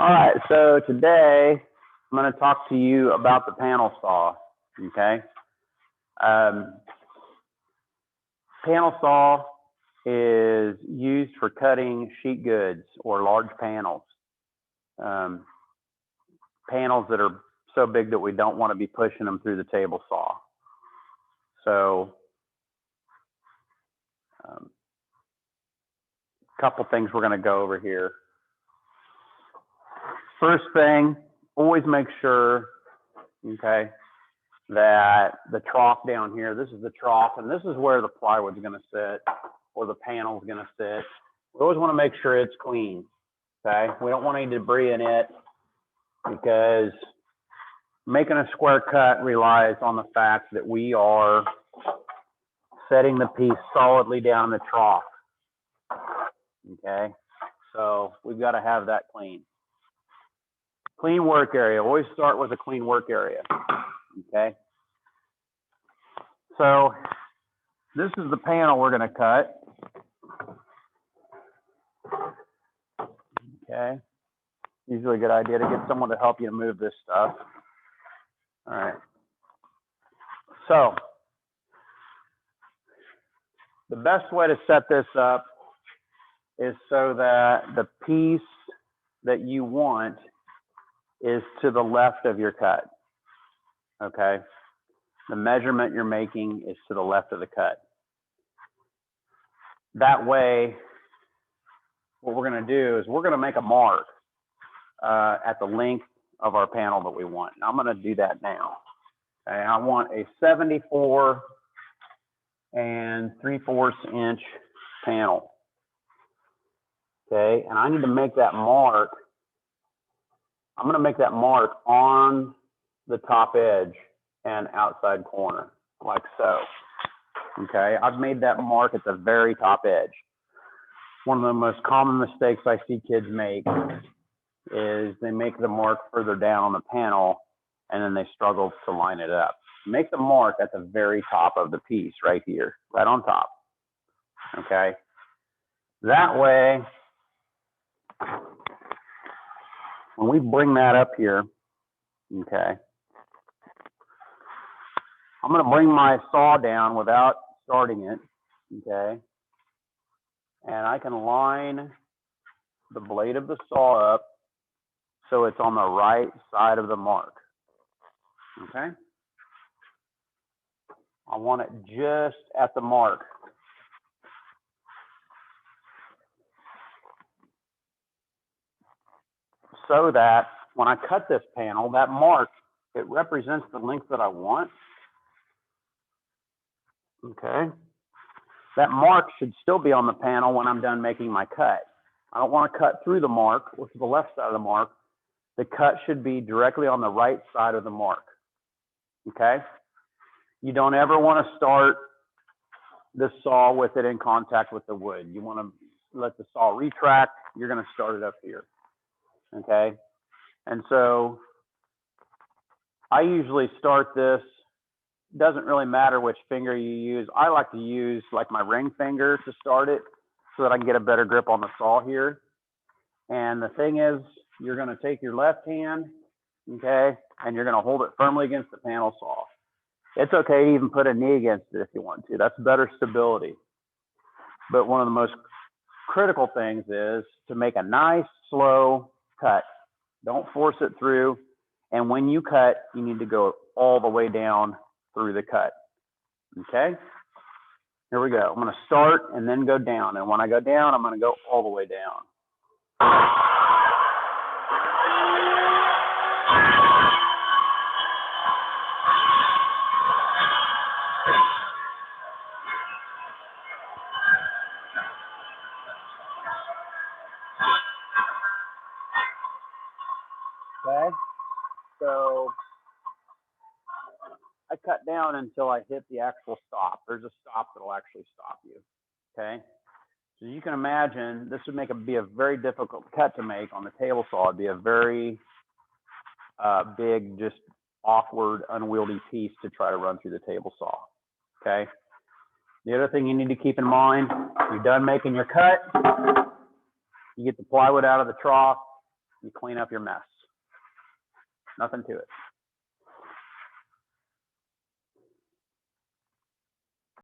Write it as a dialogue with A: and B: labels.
A: All right, so today I'm going to talk to you about the panel saw. Okay, panel saw is used for cutting sheet goods or large panels. Panels that are so big that we don't want to be pushing them through the table saw. So, a couple things we're going to go over here. First thing, always make sure, okay, that the trough down here, this is the trough, and this is where the plywood's going to sit, or the panel's going to sit. We always want to make sure it's clean, okay? We don't want any debris in it, because making a square cut relies on the fact that we are setting the piece solidly down in the trough, okay? So we've got to have that clean. Clean work area, always start with a clean work area, okay? So this is the panel we're going to cut, okay? Usually a good idea to get someone to help you move this stuff. All right. So the best way to set this up is so that the piece that you want is to the left of your cut, okay? The measurement you're making is to the left of the cut. That way, what we're going to do is we're going to make a mark at the length of our panel that we want. And I'm going to do that now. Okay, I want a 74 3/4 inch panel. Okay, and I need to make that mark. I'm going to make that mark on the top edge and outside corner, like so. Okay, I've made that mark at the very top edge. One of the most common mistakes I see kids make is they make the mark further down on the panel and then they struggle to line it up. Make the mark at the very top of the piece right here, right on top. Okay, that way, when we bring that up here, okay, I'm going to bring my saw down without starting it, okay, and I can line the blade of the saw up so it's on the right side of the mark, okay? I want it just at the mark. So that when I cut this panel, that mark, it represents the length that I want. Okay. That mark should still be on the panel when I'm done making my cut. I don't want to cut through the mark or to the left side of the mark. The cut should be directly on the right side of the mark. Okay. You don't ever want to start the saw with it in contact with the wood. You want to let the saw retract. You're going to start it up here. Okay. And so I usually start this. Doesn't really matter which finger you use. I like to use like my ring finger to start it so that I can get a better grip on the saw here. And the thing is, you're going to take your left hand, okay, and you're going to hold it firmly against the panel saw. It's okay to even put a knee against it if you want to. That's better stability. But one of the most critical things is to make a nice, slow cut. Don't force it through. And when you cut, you need to go all the way down through the cut. Okay? Here we go. I'm going to start and then go down. And when I go down, I'm going to go all the way down. Okay? So I cut down until I hit the actual stop. There's a stop that'll actually stop you. Okay? So you can imagine this would be a very difficult cut to make on the table saw. It'd be a very big, just awkward, unwieldy piece to try to run through the table saw. Okay? The other thing you need to keep in mind, you're done making your cut, you get the plywood out of the trough, You clean up your mess. Nothing to it.